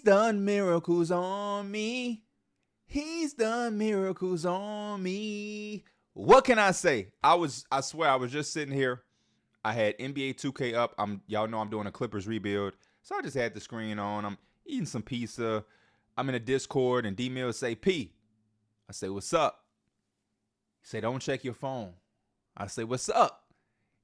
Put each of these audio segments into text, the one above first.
done miracles on me. He's done miracles on me. What can I say? I swear, I was just sitting here. I had NBA 2K up. Y'all know I'm doing a Clippers rebuild. So I just had the screen on. I'm eating some pizza. I'm in a Discord, and D-Mill say, P. I say, what's up? He say, don't check your phone. I say, what's up?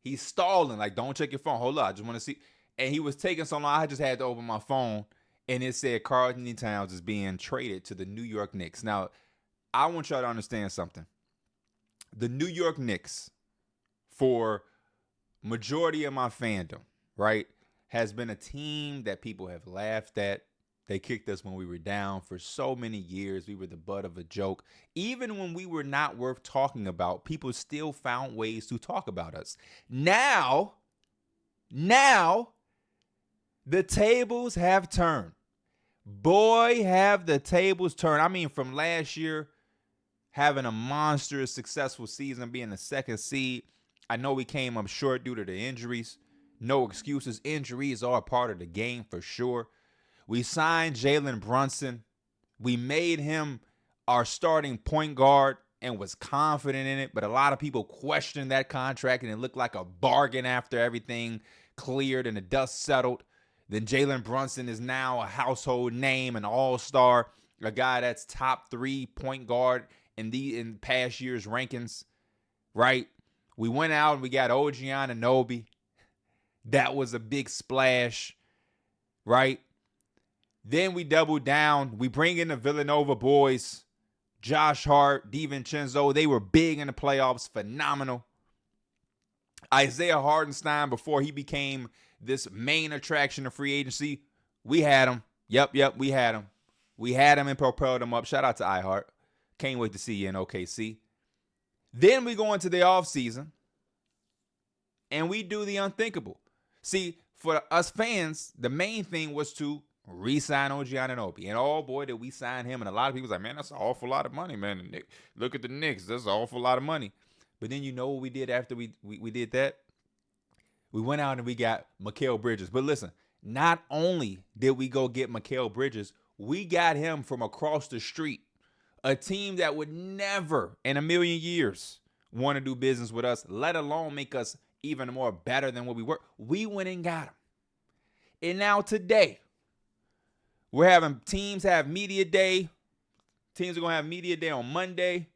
He's stalling, like, don't check your phone. Hold up, I just want to see. And he was taking so long, I just had to open my phone, and it said Karl-Anthony Towns is being traded to the New York Knicks. Now, I want y'all to understand something. The New York Knicks, for majority of my fandom, right, has been a team that people have laughed at. They kicked us when we were down for so many years. We were the butt of a joke. Even when we were not worth talking about, people still found ways to talk about us. Now, the tables have turned. Boy, have the tables turned. I mean, from last year, having a monstrous successful season, being the second seed. I know we came up short due to the injuries. No excuses. Injuries are a part of the game for sure. We signed Jalen Brunson. We made him our starting point guard and was confident in it. But a lot of people questioned that contract, and it looked like a bargain after everything cleared and the dust settled. Then Jalen Brunson is now a household name, an all-star, a guy that's top 3 point guard in past year's rankings, right? We went out and we got OG Anunoby. That was a big splash, right? Then we doubled down. We bring in the Villanova boys, Josh Hart, DiVincenzo. They were big in the playoffs, phenomenal. Isaiah Hartenstein, before he became this main attraction of free agency, we had him. Yep, we had him. We had him and propelled him up. Shout out to iHeart. Can't wait to see you in OKC. Then we go into the offseason, and we do the unthinkable. See, for us fans, the main thing was to re-sign OG Anunoby. And oh boy, did we sign him. And a lot of people was like, man, that's an awful lot of money, man. Look at the Knicks. That's an awful lot of money. But then you know what we did after we did that? We went out and we got Mikal Bridges. But listen, not only did we go get Mikal Bridges, we got him from across the street. A team that would never in a million years want to do business with us, let alone make us even more better than what we were. We went and got him. And now today, we're having teams have media day. Teams are going to have media day on Monday.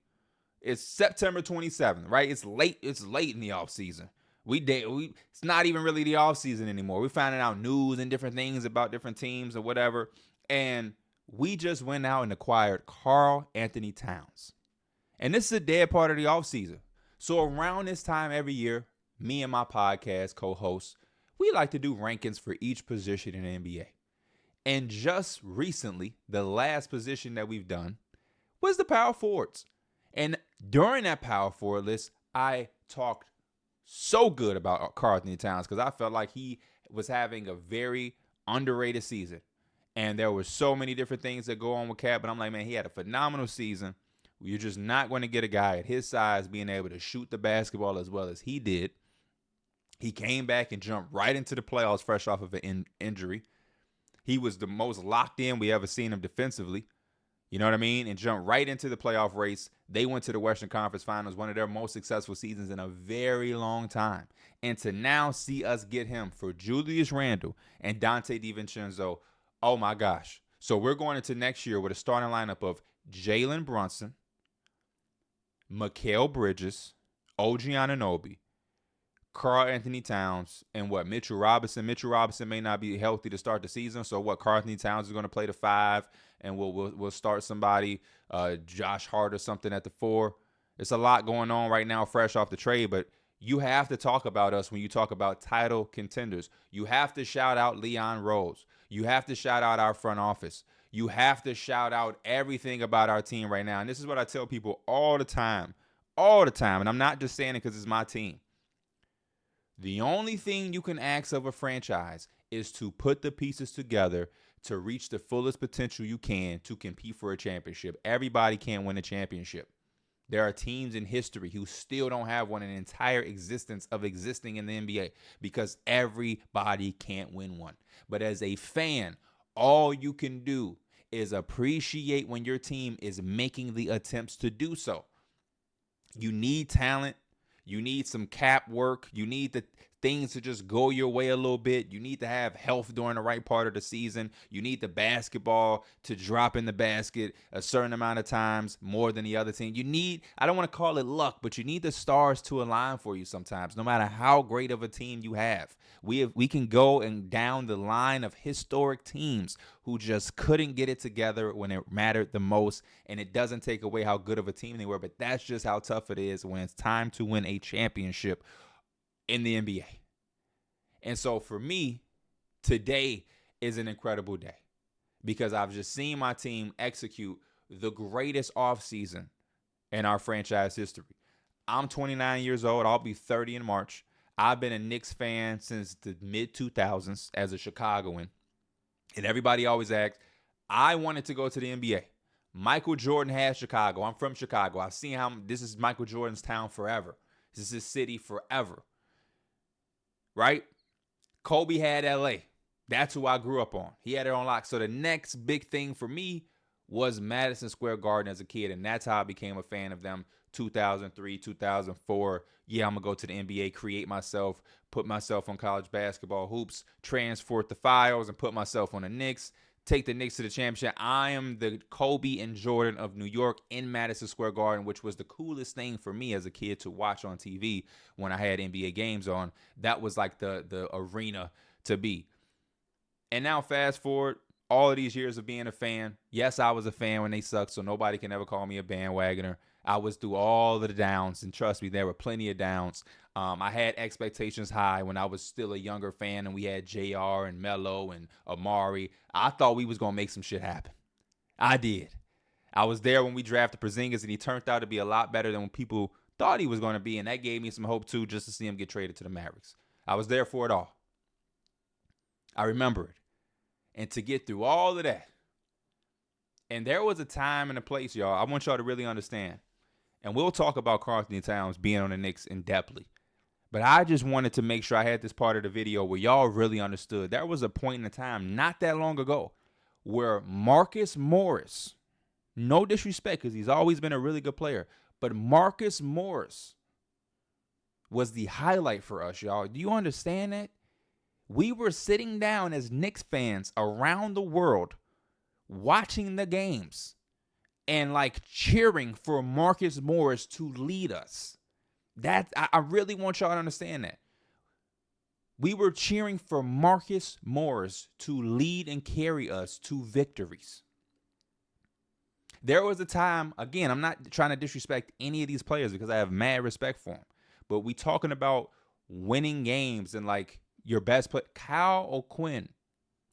It's September 27th, right? It's late in the offseason. It's not even really the offseason anymore. We're finding out news and different things about different teams or whatever. And we just went out and acquired Karl-Anthony Towns. And this is a dead part of the offseason. So around this time every year, me and my podcast co-hosts, we like to do rankings for each position in the NBA. And just recently, the last position that we've done was the power forwards. And during that power forward list, I talked so good about Karl-Anthony Towns because I felt like he was having a very underrated season. And there were so many different things that go on with Cat, but I'm like, man, he had a phenomenal season. You're just not going to get a guy at his size being able to shoot the basketball as well as he did. He came back and jumped right into the playoffs fresh off of an injury. He was the most locked in we ever seen him defensively. You know what I mean? And jumped right into the playoff race. They went to the Western Conference Finals, one of their most successful seasons in a very long time. And to now see us get him for Julius Randle and Dante DiVincenzo, oh my gosh. So we're going into next year with a starting lineup of Jalen Brunson, Mikal Bridges, OG Anunoby, Karl-Anthony Towns, and Mitchell Robinson. Mitchell Robinson may not be healthy to start the season, so Karl-Anthony Towns is going to play the 5, and we'll start somebody, Josh Hart or something at the 4. It's a lot going on right now, fresh off the trade, but you have to talk about us when you talk about title contenders. You have to shout out Leon Rose. You have to shout out our front office. You have to shout out everything about our team right now. And this is what I tell people all the time. And I'm not just saying it because it's my team. The only thing you can ask of a franchise is to put the pieces together to reach the fullest potential you can to compete for a championship. Everybody can't win a championship. There are teams in history who still don't have one in an entire existence of existing in the NBA because everybody can't win one. But as a fan, All you can do is appreciate when your team is making the attempts to do so. You need talent. You need some cap work. You need the things to just go your way a little bit. You need to have health during the right part of the season. You need the basketball to drop in the basket a certain amount of times more than the other team. You need, I don't want to call it luck, but you need the stars to align for you sometimes, no matter how great of a team you have. We can go and down the line of historic teams who just couldn't get it together when it mattered the most, and it doesn't take away how good of a team they were, but that's just how tough it is when it's time to win a championship in the NBA. And so for me, today is an incredible day because I've just seen my team execute the greatest offseason in our franchise history. I'm 29 years old. I'll be 30 in March. I've been a Knicks fan since the mid-2000s as a Chicagoan. And everybody always asks, I wanted to go to the NBA. Michael Jordan has Chicago. I'm from Chicago. I've seen how this is Michael Jordan's town forever. This is his city forever. Right? Kobe had LA. That's who I grew up on. He had it on lock. So the next big thing for me was Madison Square Garden as a kid. And that's how I became a fan of them. 2003, 2004. Yeah, I'm going to go to the NBA, create myself, put myself on college basketball hoops, transport the files, and put myself on the Knicks, take the Knicks to the championship. I am the Kobe and Jordan of New York in Madison Square Garden, which was the coolest thing for me as a kid to watch on TV when I had NBA games on. That was like the arena to be. And now fast forward, all of these years of being a fan. Yes, I was a fan when they sucked, so nobody can ever call me a bandwagoner. I was through all of the downs, and trust me, there were plenty of downs. I had expectations high when I was still a younger fan, and we had JR and Melo and Amari. I thought we was going to make some shit happen. I did. I was there when we drafted Porzingis, and he turned out to be a lot better than when people thought he was going to be, and that gave me some hope, too, just to see him get traded to the Mavericks. I was there for it all. I remember it. And to get through all of that, and there was a time and a place, y'all, I want y'all to really understand. And we'll talk about Karl-Anthony Towns being on the Knicks in depthly. But I just wanted to make sure I had this part of the video where y'all really understood. There was a point in time not that long ago where Marcus Morris, no disrespect because he's always been a really good player, but Marcus Morris was the highlight for us, y'all. Do you understand that? We were sitting down as Knicks fans around the world watching the games and like cheering for Marcus Morris to lead us. I really want y'all to understand that. We were cheering for Marcus Morris to lead and carry us to victories. There was a time, again, I'm not trying to disrespect any of these players because I have mad respect for them, but we talking about winning games and like your best player, Kyle O'Quinn,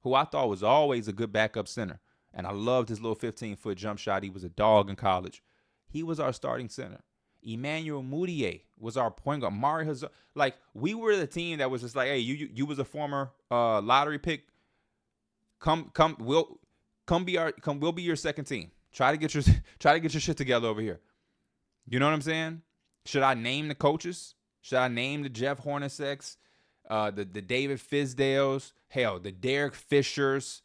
who I thought was always a good backup center. And I loved his little 15-foot jump shot. He was a dog in college. He was our starting center. Emmanuel Mudiay was our point guard. Mari Hazard. Like, we were the team that was just like, hey, you was a former lottery pick. We'll be your second team. Try to get your shit together over here. You know what I'm saying? Should I name the coaches? Should I name the Jeff Hornaceks, the David Fizdales, hell, the Derek Fishers,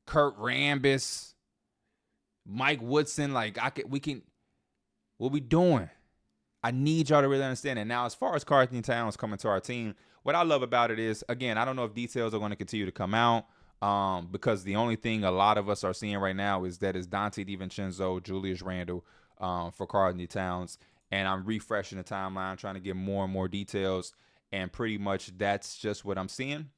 Kurt Rambis, Mike Woodson? Like, what we doing? I need y'all to really understand it. Now, as far as Karl-Anthony Towns coming to our team, what I love about it is, again, I don't know if details are going to continue to come out because the only thing a lot of us are seeing right now is that it's Dante DiVincenzo, Julius Randle for Karl-Anthony Towns. And I'm refreshing the timeline, trying to get more and more details. And pretty much that's just what I'm seeing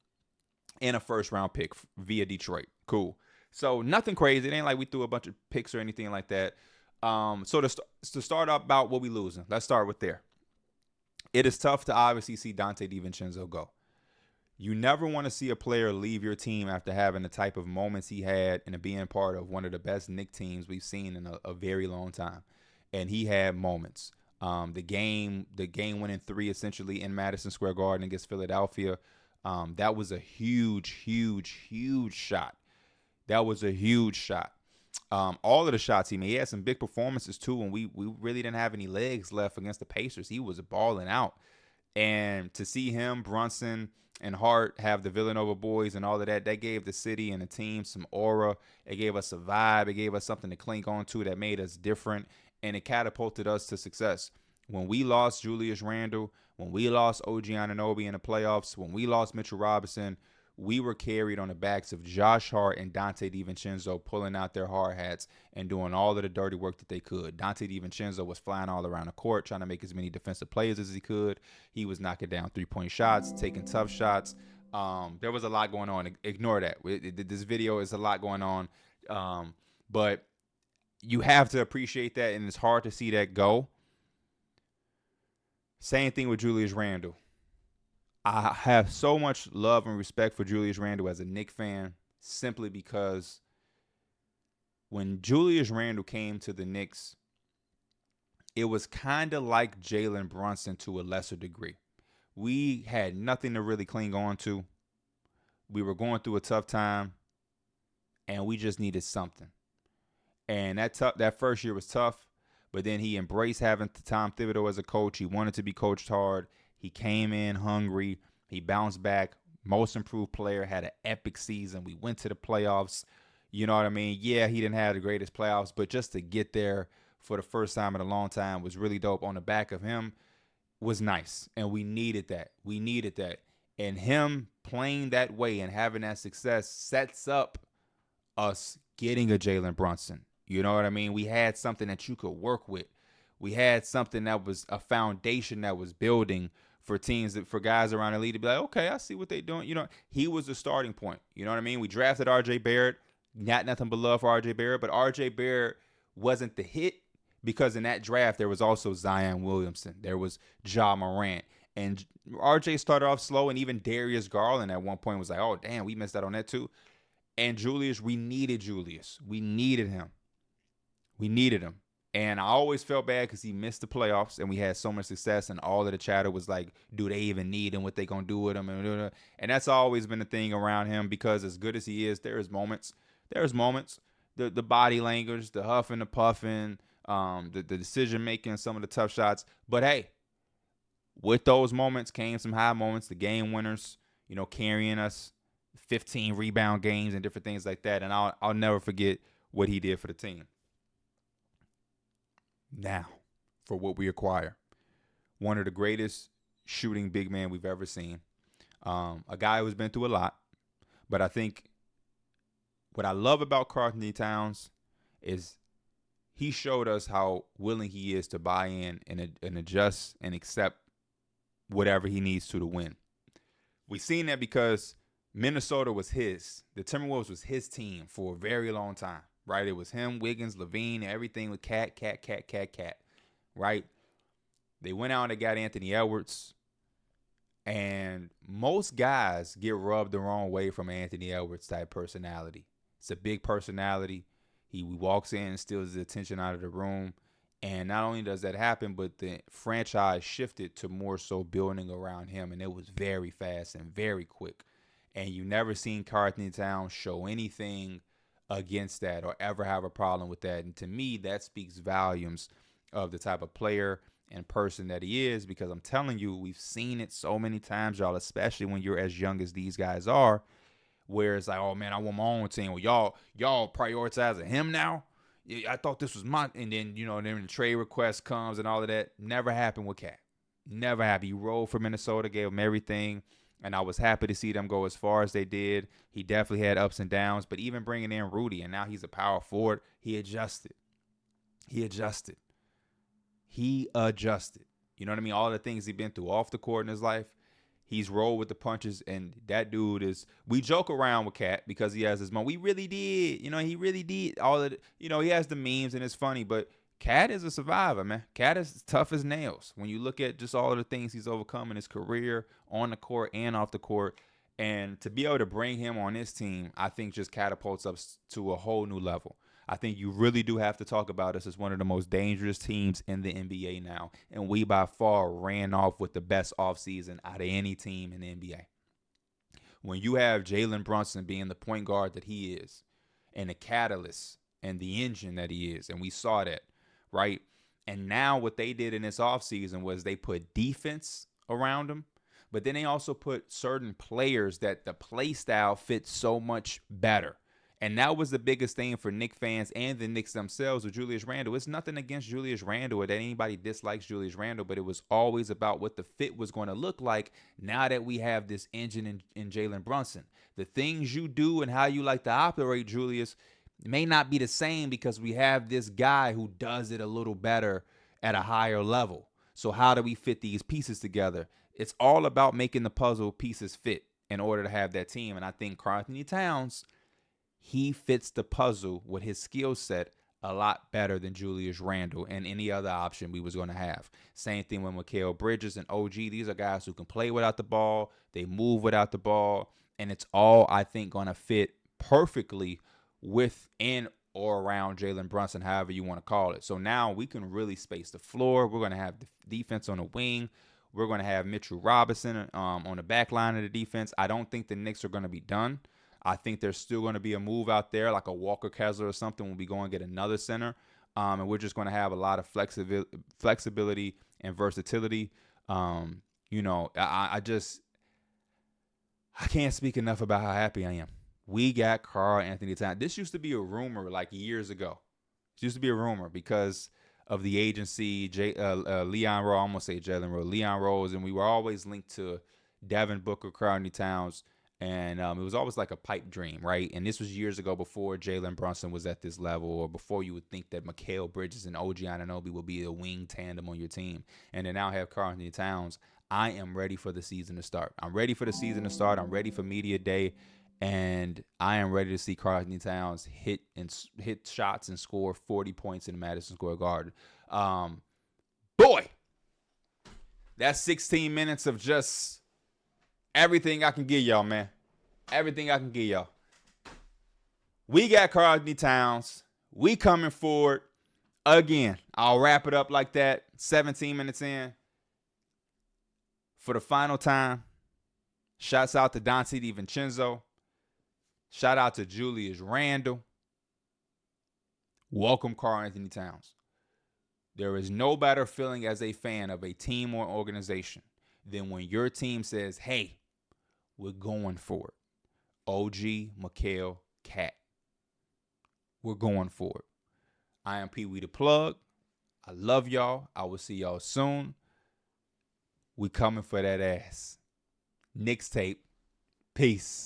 in a first-round pick via Detroit. Cool. So nothing crazy. It ain't like we threw a bunch of picks or anything like that. So to start up about what we losing, let's start with there. It is tough to obviously see Dante DiVincenzo go. You never want to see a player leave your team after having the type of moments he had and being part of one of the best Knicks teams we've seen in a very long time. And he had moments. The game winning 3 essentially in Madison Square Garden against Philadelphia. That was a huge, huge, huge shot. That was a huge shot. All of the shots he made, he had some big performances too. When we really didn't have any legs left against the Pacers, he was balling out. And to see him, Brunson, and Hart have the Villanova boys and all of that, that gave the city and the team some aura. It gave us a vibe. It gave us something to cling on to that made us different, and it catapulted us to success. When we lost Julius Randle, when we lost OG Anunoby in the playoffs, when we lost Mitchell Robinson, we were carried on the backs of Josh Hart and Dante DiVincenzo pulling out their hard hats and doing all of the dirty work that they could. Dante DiVincenzo was flying all around the court trying to make as many defensive plays as he could. He was knocking down three-point shots, taking tough shots. There was a lot going on. Ignore that. This video is a lot going on. But you have to appreciate that, and it's hard to see that go. Same thing with Julius Randle. I have so much love and respect for Julius Randle as a Knicks fan, simply because when Julius Randle came to the Knicks, it was kind of like Jalen Brunson to a lesser degree. We had nothing to really cling on to. We were going through a tough time, and we just needed something. And that first year was tough, but then he embraced having Tom Thibodeau as a coach. He wanted to be coached hard. He came in hungry. He bounced back. Most improved player, had an epic season. We went to the playoffs. You know what I mean? Yeah, he didn't have the greatest playoffs, but just to get there for the first time in a long time was really dope. On the back of him was nice, and we needed that. We needed that. And him playing that way and having that success sets up us getting a Jalen Brunson. You know what I mean? We had something that you could work with. We had something that was a foundation that was building for teams, for guys around the league to be like, okay, I see what they're doing. You know, he was the starting point. You know what I mean? We drafted R.J. Barrett. Not nothing but love for R.J. Barrett, but R.J. Barrett wasn't the hit because in that draft there was also Zion Williamson. There was Ja Morant. And R.J. started off slow, and even Darius Garland at one point was like, oh, damn, we missed out on that too. And Julius, we needed Julius. We needed him. We needed him. And I always felt bad because he missed the playoffs and we had so much success, and all of the chatter was like, do they even need him? What they going to do with him? And that's always been the thing around him, because as good as he is, there's moments. The body language, the huffing, the puffing, the decision-making, some of the tough shots. But hey, with those moments came some high moments, the game winners, you know, carrying us, 15 rebound games and different things like that. And I'll never forget what he did for the team. Now, for what we acquire. One of the greatest shooting big men we've ever seen. A guy who's been through a lot. But I think what I love about Karl-Anthony Towns is he showed us how willing he is to buy in and adjust and accept whatever he needs to win. We've seen that because Minnesota was his. The Timberwolves was his team for a very long time. Right, it was him, Wiggins, Levine, everything with Cat. Right, they went out and they got Anthony Edwards, and most guys get rubbed the wrong way from Anthony Edwards type personality. It's a big personality. He walks in and steals the attention out of the room, and not only does that happen, but the franchise shifted to more so building around him, and it was very fast and very quick. And you never seen Karl-Anthony Towns show anything against that or ever have a problem with that. And to me, that speaks volumes of the type of player and person that he is, because I'm telling you, we've seen it so many times, y'all, especially when you're as young as these guys are, where it's like, oh man, I want my own team. Well, y'all prioritizing him now? I thought this was my, and then, you know, then the trade request comes and all of that. Never happened with Cat. Never happened. He rolled for Minnesota, gave him everything. And I was happy to see them go as far as they did. He definitely had ups and downs, but even bringing in Rudy, and now he's a power forward, he adjusted. You know what I mean? All the things he's been through off the court in his life, he's rolled with the punches, and that dude is, we joke around with Cat because he has his mom. We really did. You know, he really did. All of the, you know, he has the memes and it's funny, but Cat is a survivor, man. Cat is tough as nails. When you look at just all of the things he's overcome in his career, on the court and off the court, and to be able to bring him on this team, I think just catapults us to a whole new level. I think you really do have to talk about us as one of the most dangerous teams in the NBA now, and we by far ran off with the best offseason out of any team in the NBA. When you have Jalen Brunson being the point guard that he is, and the catalyst and the engine that he is, and we saw that, right? And now what they did in this offseason was they put defense around him. But then they also put certain players that the play style fits so much better. And that was the biggest thing for Knicks fans and the Knicks themselves with Julius Randle. It's nothing against Julius Randle or that anybody dislikes Julius Randle, but it was always about what the fit was going to look like now that we have this engine in Jalen Brunson. The things you do and how you like to operate, Julius, may not be the same because we have this guy who does it a little better at a higher level. So how do we fit these pieces together? It's all about making the puzzle pieces fit in order to have that team. And I think Karl-Anthony Towns, he fits the puzzle with his skill set a lot better than Julius Randle and any other option we was going to have. Same thing with Mikal Bridges and OG. These are guys who can play without the ball. They move without the ball. And it's all, I think, going to fit perfectly within or around Jalen Brunson, however you want to call it. So now we can really space the floor. We're going to have defense on the wing. We're going to have Mitchell Robinson on the back line of the defense. I don't think the Knicks are going to be done. I think there's still going to be a move out there like a Walker Kessler or something when we go and get another center. And we're just going to have a lot of flexibility and versatility. I can't speak enough about how happy I am. We got Karl-Anthony Towns. This used to be a rumor like years ago. It used to be a rumor because of the agency, Leon Rose, I almost say Jalen Rose, Leon Rose, and we were always linked to Devin Booker, Karl-Anthony Towns, and it was always like a pipe dream, right? And this was years ago before Jalen Brunson was at this level or before you would think that Mikal Bridges and OG Anunoby would be a wing tandem on your team. And to now have Karl-Anthony Towns, I am ready for the season to start. I'm ready for the season to start. I'm ready for media day. And I am ready to see Karl-Anthony Towns hit shots and score 40 points in Madison Square Garden. Boy, that's 16 minutes of just everything I can give y'all, man. Everything I can give y'all. We got Karl-Anthony Towns. We coming forward. Again, I'll wrap it up like that. 17 minutes in. For the final time, shouts out to Dante DiVincenzo. Shout out to Julius Randle. Welcome, Karl-Anthony Towns. There is no better feeling as a fan of a team or organization than when your team says, hey, we're going for it. OG, Mikal, Cat. We're going for it. I am Pee Wee the Plug. I love y'all. I will see y'all soon. We coming for that ass. Knicks tape. Peace.